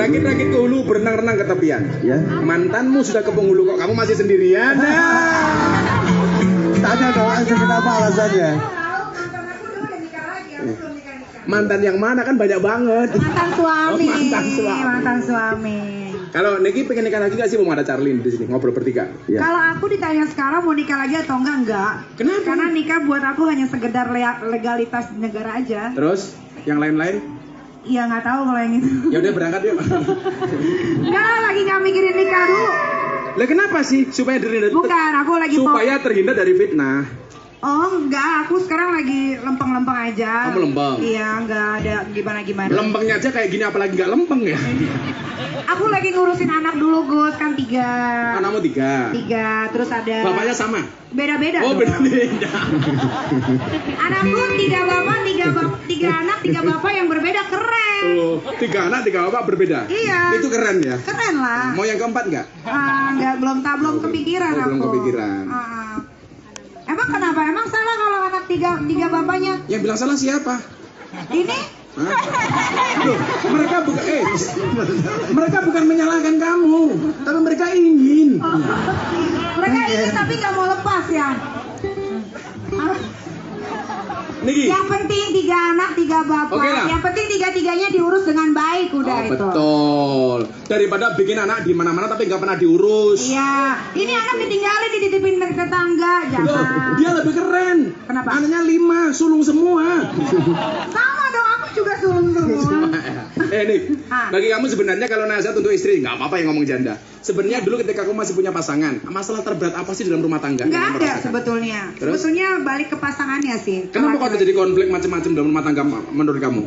Rakit-rakit ke hulu, berenang-renang ke tepian. Ya. Mantanmu sudah ke penghulu, kok kamu masih sendirian? Tanya dong, kenapa alasannya? Mantan yang mana, kan banyak banget. Mantan suami. Oh, mantan suami. Mantan suami. Kalau Niki pengen nikah lagi gak sih, mau ada Charlene di sini ngobrol bertiga? Ya. Kalau aku ditanya sekarang mau nikah lagi atau enggak? Kenapa? Karena nikah buat aku hanya sekedar legalitas negara aja. Terus yang lain-lain? Iya nggak tahu kalau yang itu. Ya udah berangkat yuk. Enggak, lagi nggak mikirin nikah dulu. Lah kenapa sih? Supaya terhindar. Bukan, aku lagi supaya terhindar dari fitnah. Oh enggak, aku sekarang lagi lempeng-lempeng aja. Kamu lempeng? Iya, enggak ada gimana-gimana. Lempengnya aja kayak gini, apalagi nggak lempeng ya? Aku lagi ngurusin anak dulu, Gus, kan 3. Anakmu 3? 3, terus ada... Bapaknya sama? Beda-beda. Oh, beda-beda. Anakku 3 bapak, 3 anak, 3 bapak yang berbeda, keren. Oh, 3 anak, 3 bapak berbeda? Iya. Itu keren ya? Keren lah. Mau yang keempat nggak? Enggak, belum kepikiran aku. Belum kepikiran. Emang kenapa? Emang salah kalau anak 3 bapaknya? Yang bilang salah siapa? Ini? Hah? Loh, mereka bukan menyalahkan kamu, tapi mereka ingin. Mereka ingin tapi nggak mau lepas ya. Niki. Yang penting 3 anak 3 bapak. Oke lah. Yang penting 3-3-nya diurus dengan baik udah itu. Betul. Daripada bikin anak di mana-mana tapi nggak pernah diurus. Iya. Ini anak ditinggalin dititipin ke tetangga, Loh, jangan. dia lebih keren. Kenapa? Anaknya 5, sulung semua. Sama dong, aku juga sulung-sulung. Nik, bagi kamu sebenarnya kalau nasihat untuk istri nggak apa-apa yang ngomong janda. Sebenarnya dulu ketika kamu masih punya pasangan, masalah terberat apa sih dalam rumah tangga? Nggak ada sebetulnya. Terus? Sebetulnya balik ke pasangannya sih. Kenapa kok terjadi konflik macam-macam dalam rumah tangga menurut kamu?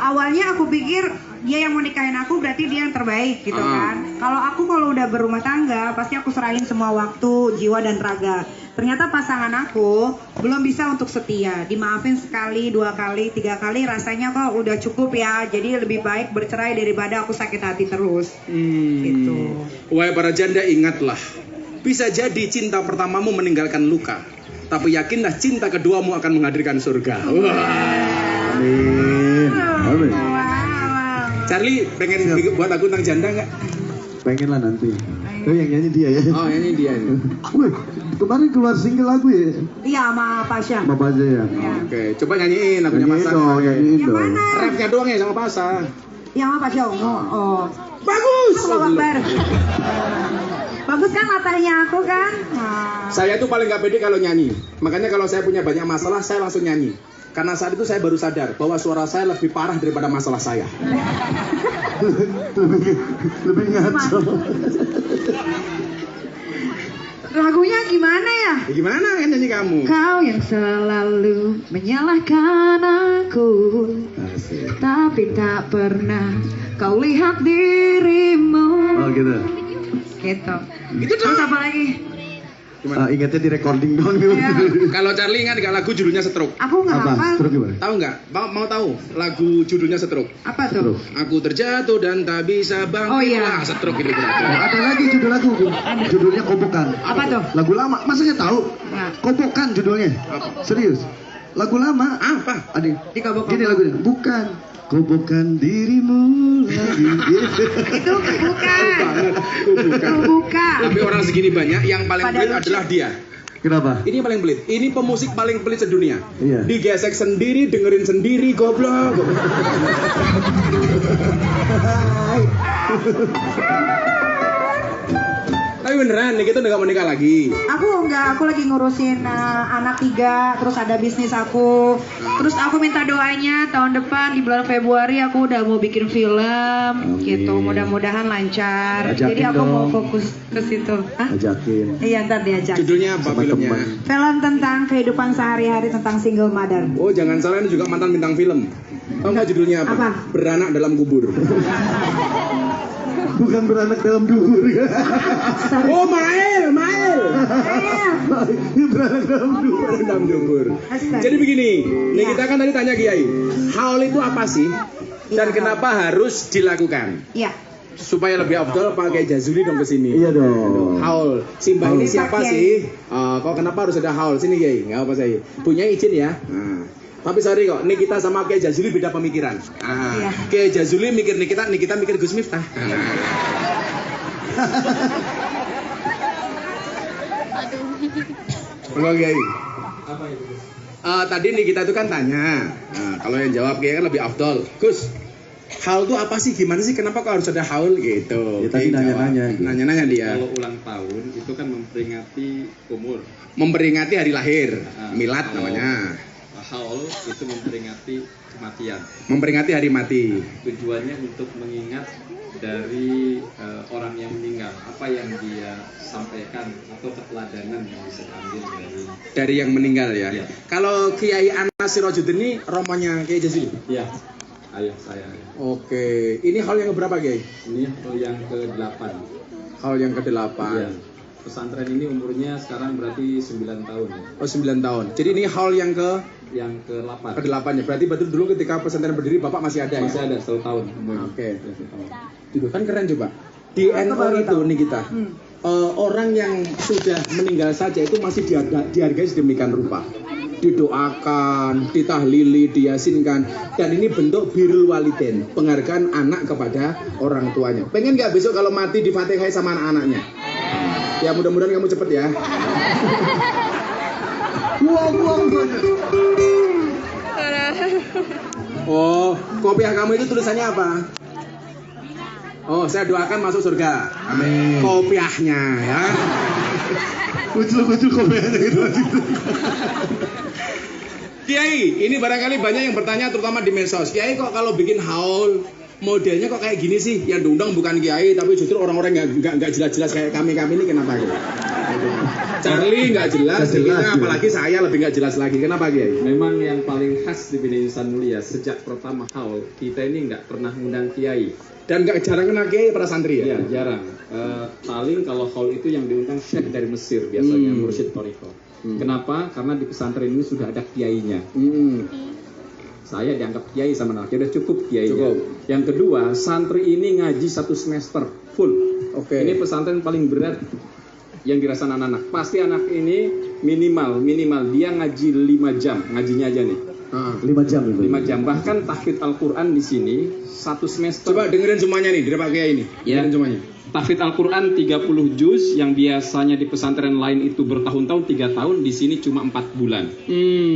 Awalnya aku pikir dia yang mau nikahin aku berarti dia yang terbaik gitu kan. Kalau udah berumah tangga pasti aku serahin semua waktu, jiwa dan raga. Ternyata pasangan aku belum bisa untuk setia. Dimaafin sekali, 2 kali, 3 kali rasanya kok udah cukup ya. Jadi lebih baik bercerai daripada aku sakit hati terus. Gitu. Wahai para janda, ingatlah, bisa jadi cinta pertamamu meninggalkan luka, tapi yakinlah cinta keduamu akan menghadirkan surga. Amin. Amin. Charlie, pengen buat lagu tentang janda nggak? Pengen lah nanti. Oh yang nyanyi dia ya. Oh, ini dia ini. Wih, kemarin keluar single lagu ya? Iya sama Pasha. Sama Pasha ya? Oke, coba nyanyiin lagunya Nyanyiin Pasha. dong, nyanyiin Yang dong. mana? Rapnya doang ya sama Pasha. Yang sama Pasha Ungu. Oh. Bagus. Allah Akbar. Bagus kan matanya aku kan? Saya itu paling nggak pede kalau nyanyi. Makanya kalau saya punya banyak masalah, saya langsung nyanyi. Karena saat itu saya baru sadar bahwa suara saya lebih parah daripada masalah saya. lebih ngaco. Lagunya gimana ya? Gimana kan nyanyi kamu? Kau yang selalu menyalahkan aku, tapi tak pernah kau lihat dirimu. Oh gitu. Gitu. Itu dong. Terus apa lagi? Ingatnya di recording dong. Ya. Kalau Charlie ingat nggak lagu judulnya Stroke? Aku nggak Apa? hafal. Terus gimana? Tahu nggak? Mau tahu lagu judulnya Stroke? Apa tuh? Aku terjatuh dan tak bisa bangkit. Oh, iya. Wah, Stroke itu berarti. Ada lagi judul lagu. Judulnya Kobokan. Apa tuh? Lagu lama. Masa nggak tahu? Nah. Kobokan judulnya. Serius. Lagu lama. Apa? Adik. Di Kobokan. Gini lagunya. Bukan. Kobokan dirimu lagi. Itu bukan. Bukan. Bukan. Tapi orang segini banyak, yang paling Pada pelit lucu. adalah dia. Kenapa? Ini yang paling pelit. Ini pemusik paling pelit sedunia. Iya. Digesek sendiri, dengerin sendiri, goblok. Tapi beneran, nih kita udah gak mau nikah lagi. Aku enggak, aku lagi ngurusin anak 3, terus ada bisnis aku. Terus aku minta doanya tahun depan di bulan Februari aku udah mau bikin film. Amin. Gitu, mudah-mudahan lancar. Ajakin Jadi aku mau dong. fokus ke situ. Hah? Ajakin. Iya, ntar diajak. Judulnya apa Sama filmnya? teman. Film tentang kehidupan sehari-hari tentang single mother. Oh, jangan salah, ini juga mantan bintang film. Tahu nggak judulnya apa? Apa? Beranak dalam kubur. Bukan beranak dalam dubur. Oh, Mael. Beranak dalam dubur. Beranak dalam kubur. Astaga. Jadi begini, nih Ya. kita kan tadi tanya Kiai, haul itu apa sih? Dan Iya, kenapa harus dilakukan? Iya. Supaya lebih afdal pakai Jazuli dong kesini. Iya dong. Haul, Simba ini Haul. siapa Kiai. sih? Kok kenapa harus ada haul? Sini Kiai, nggak apa saya. Punya izin ya. Nah, Tapi sorry kok, Nikita sama Kiai Jazuli beda pemikiran. Iya. Kiai Jazuli mikir Nikita, Nikita mikir Gus Miftah. Enggak Kiai. Apa itu? Tadi Nikita itu kan tanya, kalau yang jawab Kiai kan lebih afdol. Gus, haul itu apa sih? Gimana sih? Kenapa kok harus ada haul gitu? Ya, tadi Kiai nanya-nanya jawab. gitu. Nanya-nanya dia. Kalau ulang tahun itu kan memperingati umur. Memperingati hari lahir, milad Kalau namanya. haul itu memperingati kematian. Memperingati hari mati. Tujuannya untuk mengingat dari orang yang meninggal, apa yang dia sampaikan atau keteladanan yang bisa diambil Dari yang meninggal ya. Iya. Kalau Kiai Anas Sirajuddin ini romonya Kiai Jazuli. Iya, ayah saya. Oke, ini haul yang keberapa Kiai? Ini yang ke-8. Haul yang ke-8. Iya. Pesantren ini umurnya sekarang berarti 9 tahun. Oh 9 tahun. Jadi ini haul yang Yang ke-8. ke-8 ya. Berarti betul dulu ketika pesantren berdiri Bapak masih ada Masih ya? ada 1 tahun umurnya. Oke. Ya, 1 tahun. Itu kan keren coba. Di NU itu nih kita. Orang yang sudah meninggal saja itu masih dihargai sedemikian rupa. Didoakan, ditahlili, diyasinkan, dan ini bentuk birrul walidain, penghargaan anak kepada orang tuanya. Pengen nggak besok kalau mati di Fatihah sama anak-anaknya? Ya mudah-mudahan kamu cepet ya. Oh, kopiah kamu itu tulisannya apa? Oh, saya doakan masuk surga. Amin. Kopiahnya ya. Kucul kopiahnya gitu. Kiai, ini barangkali banyak yang bertanya terutama di medsos. Kiai kok kalau bikin haul modelnya kok kayak gini sih? Yang diundang bukan Kiai tapi justru orang-orang nggak jelas-jelas kayak kami ini kenapa gitu? Charlie nggak jelas, apalagi saya lebih nggak jelas lagi. Kenapa Kiai? Memang yang paling khas di Bina Insan Mulia sejak pertama haul kita ini nggak pernah ngundang kiai. Dan nggak jarang kena Kiai para santri ya? Ya jarang. Paling kalau haul itu yang diundang syekh dari Mesir biasanya mursyid Thariqah. Kenapa? Karena di pesantren ini sudah ada kiainya. Saya dianggap kiai sama anak, udah cukup kiainya. Cukup. Yang kedua, santri ini ngaji 1 semester full. Oke. Ini pesantren paling berat yang dirasakan anak-anak. Pasti anak ini minimal dia ngaji 5 jam ngajinya aja nih. 5 jam itu. 5 jam. Bahkan tahfidz Al-Quran di sini 1 semester. Coba dengerin semuanya nih dari Pak Kiai ini. Ya. Dengerin semuanya. Tahfidz Al-Quran 30 juz yang biasanya di pesantren lain itu bertahun-tahun 3 tahun, di sini cuma 4 bulan.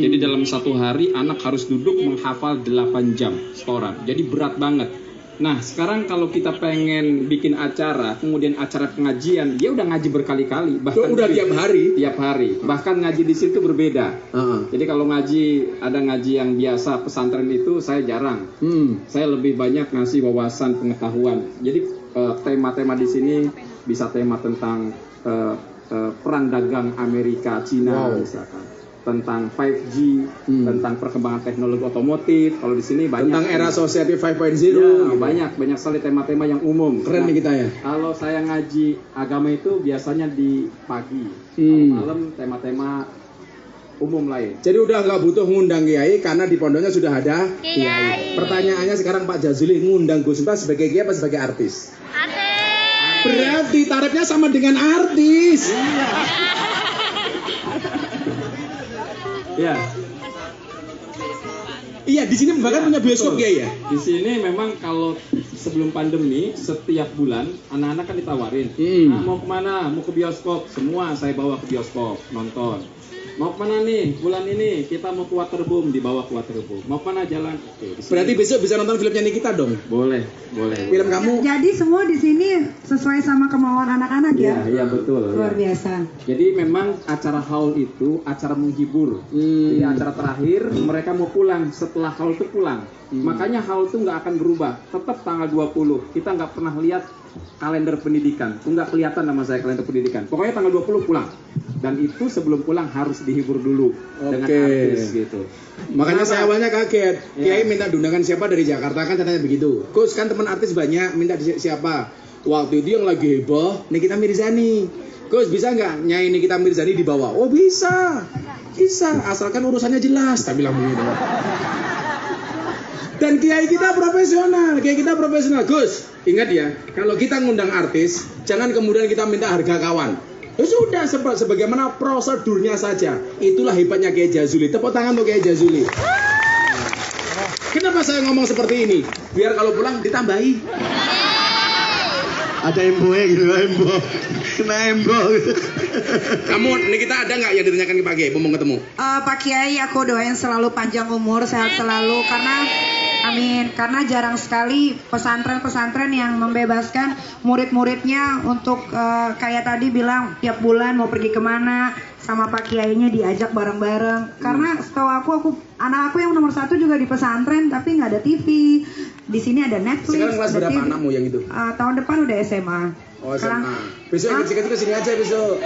Jadi dalam 1 hari anak harus duduk menghafal 8 jam setoran. Jadi berat banget. Nah sekarang kalau kita pengen bikin acara, kemudian acara pengajian, dia udah ngaji berkali-kali. Bahkan Udah tiap hari. Tiap hari. Bahkan ngaji di situ berbeda. Jadi kalau ngaji, ada ngaji yang biasa pesantren itu saya jarang. Saya lebih banyak ngasih wawasan pengetahuan. Jadi tema-tema di sini bisa tema tentang perang dagang Amerika Cina misalkan, tentang 5G, tentang perkembangan teknologi otomotif. Kalau di sini banyak Tentang era Society 5.0 ya, gitu. banyak sekali tema-tema yang umum. Keren nih kita ya. Kalau saya ngaji agama itu biasanya di pagi, kalau malam tema-tema umum lain. Jadi udah nggak butuh ngundang Kiai karena di pondoknya sudah ada Kiai. Pertanyaannya sekarang Pak Jazuli ngundang Gus Miftah sebagai Kiai apa sebagai artis? Berarti tarifnya sama dengan artis. Ya, Iya, di sini bahkan punya bioskop betul. Kiai ya. Di sini memang kalau sebelum pandemi setiap bulan anak-anak kan ditawarin, "Ah, mau kemana? Mau ke bioskop?" Semua saya bawa ke bioskop nonton. Mau kemana nih bulan ini? Kita mau ke Waterboom, dibawa ke Waterboom. Mau kemana jalan? Oke, di sini. Berarti besok bisa nonton filmnya Nikita dong. boleh. Film kamu. Jadi semua di sini sesuai sama kemauan anak-anak ya? Iya betul. Luar Ya. biasa. Jadi memang acara haul itu acara menghibur. Jadi acara terakhir mereka mau pulang, setelah haul itu pulang. Makanya haul itu nggak akan berubah. Tetap tanggal 20. Kita nggak pernah lihat kalender pendidikan. Itu nggak kelihatan nama saya kalender pendidikan. Pokoknya tanggal 20 pulang. Dan itu sebelum pulang harus dihibur dulu dengan artis gitu. Makanya saya awalnya kaget. Ya. Kiai minta undangan siapa dari Jakarta kan katanya begitu. Gus kan teman artis banyak, minta siapa? Waktu itu yang lagi heboh Nikita Mirzani. Gus bisa nggak nyanyi Nikita Mirzani di bawah? Oh bisa, asalkan urusannya jelas. Tak bilang begitu. Dan kiai kita profesional. Gus, ingat ya, kalau kita ngundang artis, jangan kemudian kita minta harga kawan. Ya sudah, sebagaimana prosedurnya saja. Itulah hebatnya Kiai Jazuli. Tepuk tangan untuk Kiai Jazuli. saya ngomong seperti ini? Biar kalau pulang ditambahi. Ada embonya gitu, embo. Kena embo. Kamu, Nikita ada nggak yang ditanyakan ke Pak Kiai? Mau ketemu? Pak Kiai, aku doain selalu panjang umur, sehat selalu, karena amin. Karena jarang sekali pesantren-pesantren yang membebaskan murid-muridnya untuk kayak tadi bilang tiap bulan mau pergi kemana sama Pak Kiainya diajak bareng-bareng. Karena setahu aku anak aku yang nomor 1 juga di pesantren tapi nggak ada TV. Di sini ada Netflix. Sekarang kelas berapa TV. anakmu yang itu? Tahun depan udah SMA. Oh SMA. Besok yang kecil-kecil kesini aja besok.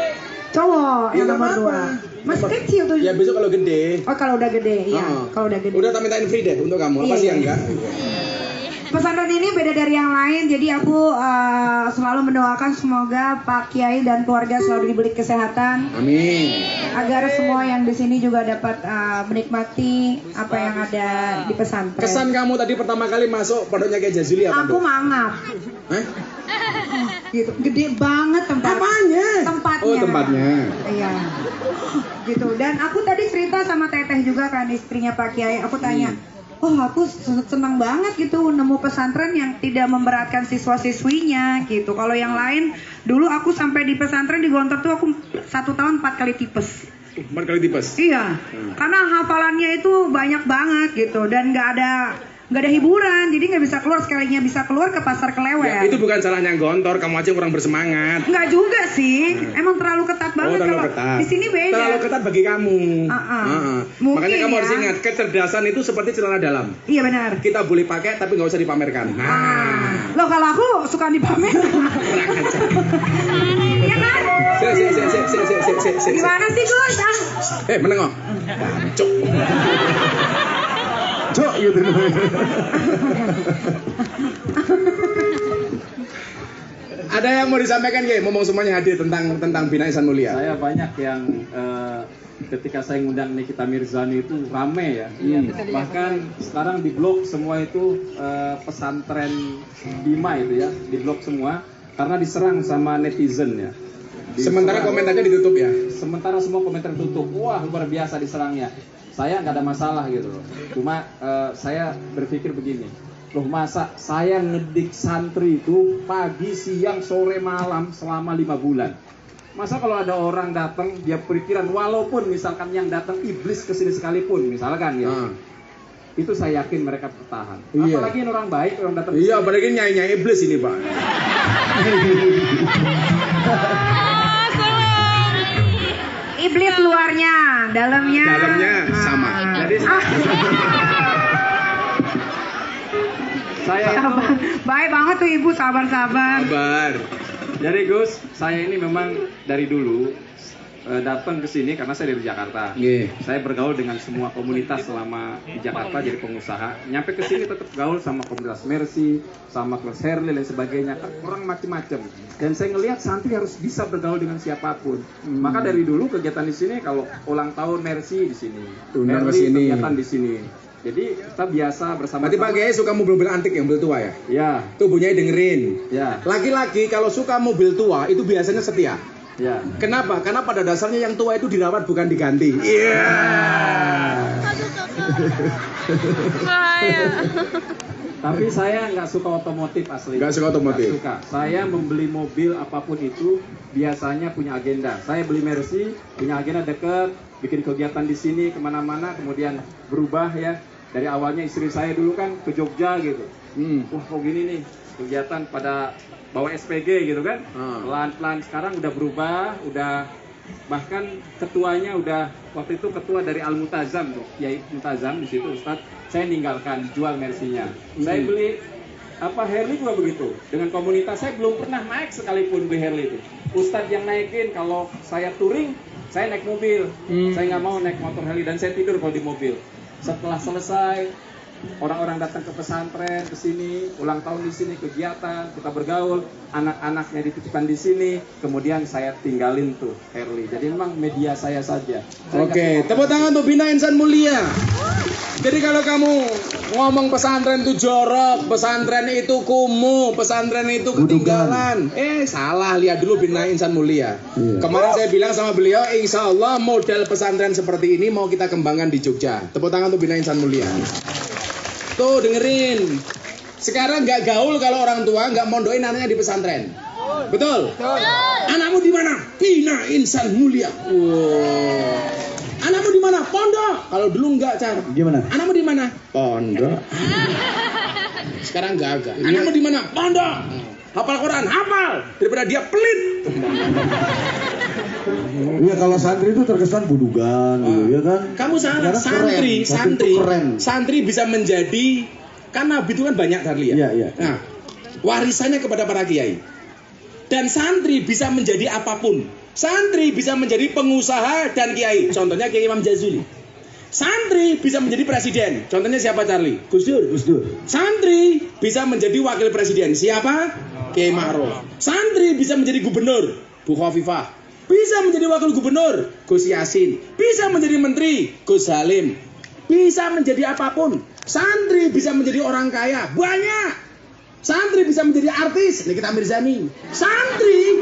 Cowok Ya, yang nggak nomor apa-apa. 2. Masih kecil tuh. Ya besok kalau gede. Oh kalau udah gede, iya. Kalau udah gede. Udah tak mintain free deh untuk kamu. Apa Iya, sih yang iya. enggak? Pesantren ini beda dari yang lain, jadi aku selalu mendoakan semoga Pak Kiai dan keluarga selalu diberi kesehatan, Amin. agar semua yang di sini juga dapat menikmati apa yang ada di pesantren. Kesan kamu tadi pertama kali masuk pondoknya Kiai Jazuli apa? Aku Dok? mangap, Hah? gitu, gede banget Apanya? tempatnya. Oh tempatnya. Iya, gitu. Dan aku tadi cerita sama Teteh juga kan, istrinya Pak Kiai. Aku tanya, oh aku senang banget gitu nemu pesantren yang tidak memberatkan siswa-siswinya gitu. Kalau yang lain, dulu aku sampai di pesantren di Gontor tuh aku 1 tahun 4 kali tipes. 4 kali tipes. Iya, karena hafalannya itu banyak banget gitu dan nggak ada hiburan, jadi nggak bisa keluar, sekalinya bisa keluar ke pasar Kelewen. Ya, itu bukan salahnya Gontor, kamu aja kurang bersemangat. Nggak juga sih, emang terlalu ketat banget. terlalu kalau ketat. di sini beda. Terlalu ketat bagi kamu. Mungkin Makanya kamu harus ya. ingat, kecerdasan itu seperti celana dalam. Iya benar. Kita boleh pakai tapi nggak usah dipamerkan. Loh kalau aku suka dipamer. Iya kan? Gimana sih Gus? Menengok. Cuk. Cok gitu. Ada yang mau disampaikan Kiai? Ngomong semuanya hadir tentang Bina Ihsan Mulia. Saya banyak yang ketika saya ngundang Nikita Mirzani itu rame ya. Bahkan sekarang di blog semua itu pesantren Bima itu ya, di blog semua karena diserang sama netizen ya. Sementara komentarnya ditutup ya. Sementara semua komentar tutup. Wah, luar biasa diserangnya. Saya nggak ada masalah gitu loh. Cuma saya berpikir begini. Loh masa saya ngedik santri itu pagi, siang, sore, malam selama 5 bulan. Masa kalau ada orang datang dia pikiran walaupun misalkan yang datang iblis ke sini sekalipun misalkan ya. Itu saya yakin mereka bertahan. Iya. Apalagi orang baik orang datang. Iya, apalagi nyai-nyai iblis ini, Pak. Iblis luarnya, dalamnya sama. Jadi saya itu baik banget tuh ibu, sabar. Kabar. Jadi Gus, saya ini memang dari dulu datang ke sini karena saya dari Jakarta. Saya bergaul dengan semua komunitas selama di Jakarta jadi pengusaha. Nyampe ke sini tetap gaul sama komunitas Mercy, sama kelas Herli dan sebagainya. Kan orang macam-macam. Dan saya ngelihat santri harus bisa bergaul dengan siapapun. Maka dari dulu kegiatan di sini kalau ulang tahun Mercy di sini, Herli kegiatan di sini. Jadi kita biasa bersama. Berarti Pak Kiai suka mobil-mobil antik ya, mobil tua ya? Ya. Tuh bunyinya dengerin. Ya. Laki-laki kalau suka mobil tua itu biasanya setia. Ya. Kenapa? Karena pada dasarnya yang tua itu dirawat bukan diganti. Iya. Tapi saya nggak suka otomotif asli. Nggak suka otomotif. Nggak suka. Saya membeli mobil apapun itu biasanya punya agenda. Saya beli Mercy, punya agenda deket, bikin kegiatan di sini kemana-mana, kemudian berubah ya. Dari awalnya istri saya dulu kan ke Jogja gitu. Wah kok gini nih kegiatan pada bawa SPG gitu kan. Pelan-pelan sekarang udah berubah, udah bahkan ketuanya udah waktu itu ketua dari Al Mutazam tuh, Kiai Mutazam di situ Ustadz. Saya ninggalkan jual Mercy-nya. Saya beli Harley juga begitu. Dengan komunitas saya belum pernah naik sekalipun beli Harley itu. Ustadz yang naikin, kalau saya touring, saya naik mobil. Saya nggak mau naik motor Harley dan saya tidur kalau di mobil. Setelah selesai, orang-orang datang ke pesantren, ke sini, ulang tahun di sini, kegiatan, kita bergaul, anak-anaknya dititipkan di sini, kemudian saya tinggalin tuh Harley. Jadi memang media saya saja. Oke, tepuk tangan untuk Bina Ihsan Mulia. Jadi kalau kamu ngomong pesantren itu jorok, pesantren itu kumuh, pesantren itu ketinggalan, salah, lihat dulu Bina Ihsan Mulia. Kemarin saya bilang sama beliau, insya Allah model pesantren seperti ini mau kita kembangkan di Jogja. Tepuk tangan untuk Bina Ihsan Mulia. Tuh dengerin. Sekarang nggak gaul kalau orang tua nggak mondokin anaknya di pesantren. Betul? Anakmu di mana? Bina Insan Mulia. Wow. Anakmu di mana? Pondok. Kalau dulu enggak, Car. Gimana? Anakmu di mana? Pondok. Sekarang enggak. Anakmu di mana? Pondok. Hafal Quran, hafal. Daripada dia pelit. Iya, kalau santri itu terkesan budugan gitu, ya kan? Kamu salah. Santri bisa menjadi, kan Nabi itu kan banyak Charlie ya. Iya. Nah, warisannya kepada para kiai. Dan santri bisa menjadi apapun. Santri bisa menjadi pengusaha dan kiai. Contohnya Kiai Imam Jazuli. Santri bisa menjadi presiden. Contohnya siapa Charlie? Gus Dur. Santri bisa menjadi wakil presiden. Siapa? Kiai Ma'ruf. Santri bisa menjadi gubernur. Bu Khofifah. Bisa menjadi wakil gubernur. Gus Yasin. Bisa menjadi menteri. Gus Halim. Bisa menjadi apapun. Santri bisa menjadi orang kaya. Banyak. Santri bisa menjadi artis. Nikita Mirzani. Santri.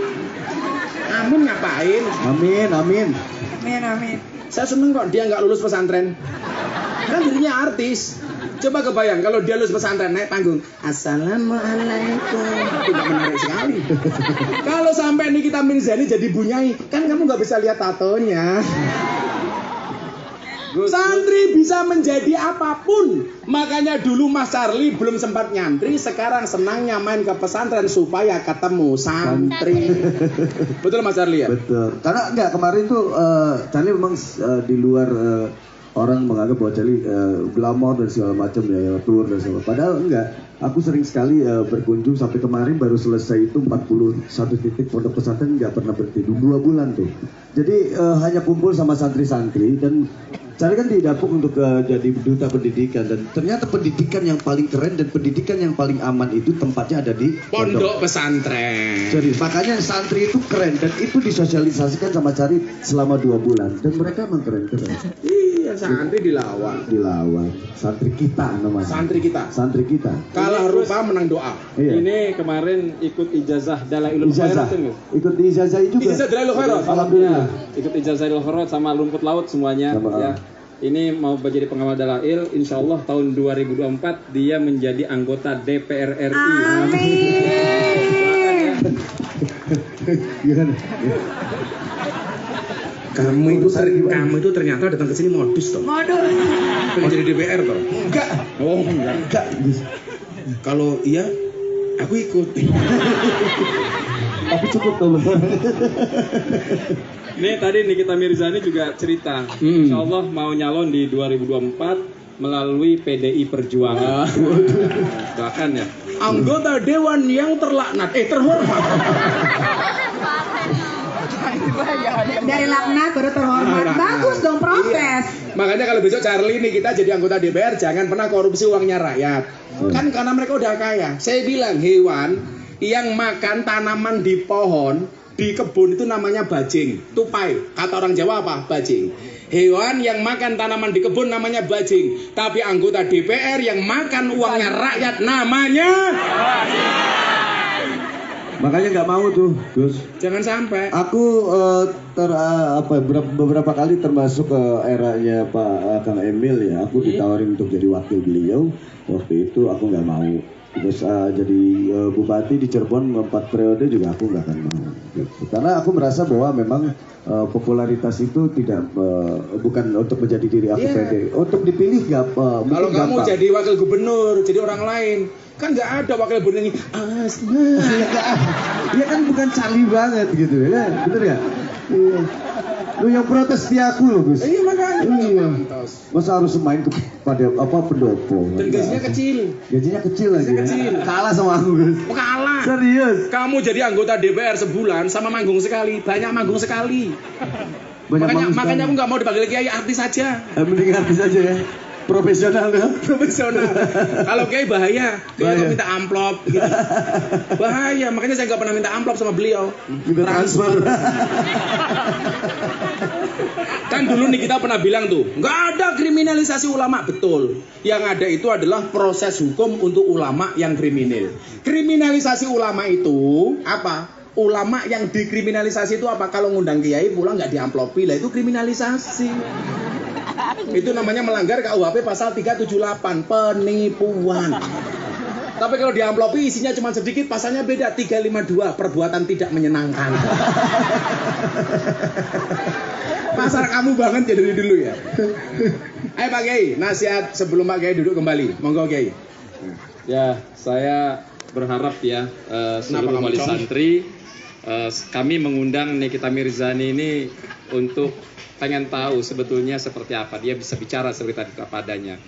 Amin ngapain? Amin. Saya seneng kok dia nggak lulus pesantren. Kan dirinya artis. Coba kebayang kalau dia lulus pesantren naik panggung. Assalamualaikum. Itu nggak menarik sekali. Kalau sampai Nikita Mirzani jadi bunyai, kan kamu nggak bisa lihat tatonya. Santri bisa menjadi apapun. Makanya dulu Mas Charlie belum sempat nyantri, sekarang senangnya main ke pesantren supaya ketemu santri. Betul Mas Charlie ya? Betul. Karena enggak, kemarin tuh Charlie memang di luar orang menganggap bahwa Charlie glamor dan segala macam ya, tour dan segala. Padahal enggak. Aku sering sekali berkunjung sampai kemarin baru selesai itu 41 titik pondok pesantren, nggak pernah berhenti 2 bulan tuh. Jadi hanya kumpul sama santri-santri dan Charlie kan didapuk untuk jadi duta pendidikan, dan ternyata pendidikan yang paling keren dan pendidikan yang paling aman itu tempatnya ada di pondok pesantren. Jadi makanya santri itu keren dan itu disosialisasikan sama Charlie selama 2 bulan dan mereka emang keren-keren. Iya, santri dilawan. Santri kita namanya. Santri kita. Kalah rupa menang doa. Iya. Ini kemarin ikut ijazah Dalailul Khairat itu. Ikut ijazah juga. Ijazah Dalailul Khairat. Alhamdulillah. Ikut ijazah Dalailul Khairat sama rumput laut semuanya. Ya. Ini mau menjadi pengawal Dalail. Insya Allah tahun 2024 dia menjadi anggota DPR RI. Amin. Gimana? Kamu itu ternyata datang ke sini modus toh. Modus. Pengen jadi DPR toh? Enggak. Oh, enggak. Kalau iya, aku ikut. Tapi cukup tuh. Ini tadi Nikita Mirzani juga cerita, Insya Allah mau nyalon di 2024 melalui PDI Perjuangan. Bahkan ya, Anggota Dewan yang terlaknat, terhormat. Dari laknat baru terhormat. Bagus dong, proses. Makanya kalau besok Charlie nih kita jadi anggota DPR, jangan pernah korupsi uangnya rakyat. Kan karena mereka udah kaya. Saya bilang hewan yang makan tanaman di pohon, di kebun itu namanya bajing, tupai. Kata orang Jawa apa? Bajing. Hewan yang makan tanaman di kebun namanya bajing. Tapi anggota DPR yang makan uangnya rakyat namanya Makanya nggak mau tuh, Gus. jangan sampai. Aku beberapa kali termasuk ke eranya Pak Kang Emil ya. Aku ditawarin untuk jadi wakil beliau. Waktu itu aku nggak mau. Terus jadi bupati di Cirebon 4 periode juga aku nggak akan mau. Gitu. Karena aku merasa bahwa memang popularitas itu tidak bukan untuk menjadi diri aku pede. Untuk dipilih nggak. Kalau kamu jadi wakil gubernur, jadi orang lain, kan nggak ada wakil gubernur ini. Dia kan bukan Charlie banget gitu ya, betul ya? Iya. Lu yang protes di aku loh, Gus. Iya makanya. Iya. Masa harus main kepada pendopo? Dan gajinya kecil. Gajinya kecil lagi. Kecil. Kalah sama aku, Gus. Kalah. Serius. Kamu jadi anggota DPR sebulan sama manggung sekali, banyak manggung sekali. Makanya aku nggak mau dipanggil kiai, artis saja. Mending artis aja ya. Profesional ya. Profesional. Kalau kiai bahaya, kiai minta amplop gitu. Bahaya, makanya saya nggak pernah minta amplop sama beliau. Minta transfer. Kan dulu nih kita pernah bilang tuh, nggak ada kriminalisasi ulama. Betul. Yang ada itu adalah proses hukum untuk ulama yang kriminal. Kriminalisasi ulama itu apa? Ulama yang dikriminalisasi itu apa? Kalau ngundang kiai pulang nggak diamplopi lah, itu kriminalisasi. Itu namanya melanggar KUHP pasal 378, penipuan. Tapi kalau di amplopi isinya cuma sedikit, pasalnya beda, 352, perbuatan tidak menyenangkan. Pasar kamu banget ya dari dulu ya. Ayo Pak Kiai, nasihat sebelum Pak Kiai duduk kembali. Monggo Kiai. Ya, saya berharap ya seluruh wali santri, kami mengundang Nikita Mirzani ini untuk pengen tahu sebetulnya seperti apa. Dia bisa bicara seperti apa adanya.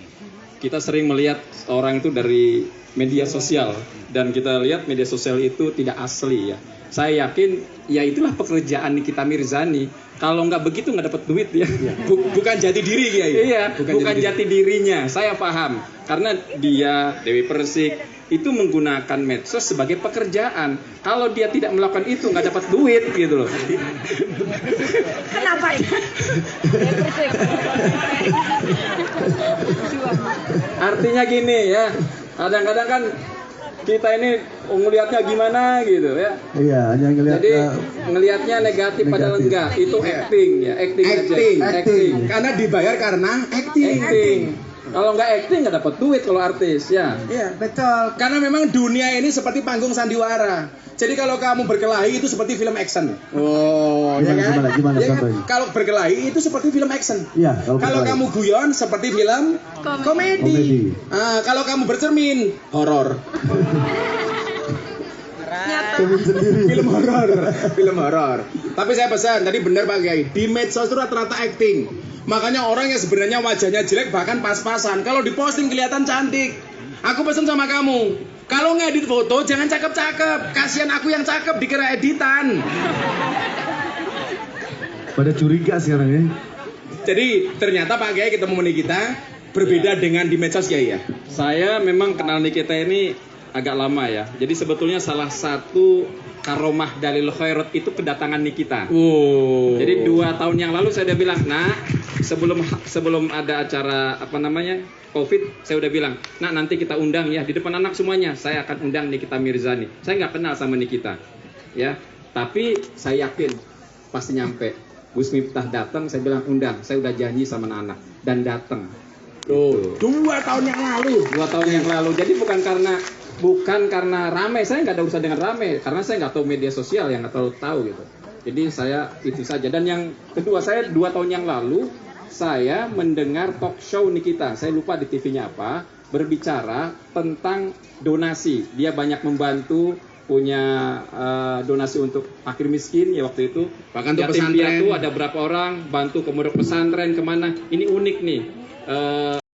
Kita sering melihat orang itu dari media sosial, dan kita lihat media sosial itu tidak asli ya. Saya yakin ya itulah pekerjaan Nikita Mirzani. Kalau nggak begitu nggak dapat duit ya. Bukan jati diri Kiai. Iya, bukan jati dirinya. Saya paham karena dia Dewi Persik itu menggunakan medsos sebagai pekerjaan. Kalau dia tidak melakukan itu nggak dapat duit gitu loh. Kenapa? Artinya gini ya, kadang-kadang kan kita ini ngelihatnya gimana gitu ya. Iya, hanya ngelihat. Jadi ngelihatnya negatif padahal enggak. Itu acting ya, acting aja. Acting. Karena dibayar karena acting. Kalau nggak acting nggak dapat duit kalau artis ya. Iya, betul. Karena memang dunia ini seperti panggung sandiwara. Jadi kalau kamu berkelahi itu seperti film action. Oh, ya kan? Gimana Ya kan? contohnya? Kalau berkelahi itu seperti film action. Iya, Kalau kamu guyon seperti film komedi. Kalau kamu bercermin horor. Film horor. Tapi saya pesan tadi benar Pak Kiai, di medsos itu rata-rata acting. Makanya orang yang sebenarnya wajahnya jelek bahkan pas-pasan, kalau diposting kelihatan cantik. Aku pesan sama kamu, kalau ngedit foto jangan cakep-cakep. Kasihan aku yang cakep dikira editan. Pada curiga sekarang ya. Jadi ternyata Pak Kiai ketemu Nikita berbeda dengan di medsos Kiai ya. Saya memang kenal Nikita ini agak lama ya. Jadi sebetulnya salah satu karomah dalil khairat itu kedatangan Nikita. Oh. Jadi 2 tahun yang lalu saya udah bilang, nah sebelum ada acara COVID, saya udah bilang, nah nanti kita undang ya di depan anak semuanya. Saya akan undang Nikita Mirzani. Saya nggak kenal sama Nikita, ya. Tapi saya yakin pasti nyampe. Gus Miftah datang, saya bilang undang. Saya udah janji sama anak dan datang. Tuh, 2 tahun yang lalu. 2 tahun yang lalu. Jadi bukan karena rame, saya nggak ada urusan dengan rame, karena saya nggak tahu media sosial, yang nggak terlalu tahu gitu. Jadi saya itu saja. Dan yang kedua, saya 2 tahun yang lalu saya mendengar talk show Nikita, saya lupa di TV-nya apa, berbicara tentang donasi. Dia banyak membantu, punya donasi untuk fakir miskin ya waktu itu. Bahkan untuk yatim pesantren. piatu ada berapa orang, bantu ke pondok pesantren kemana. Ini unik nih.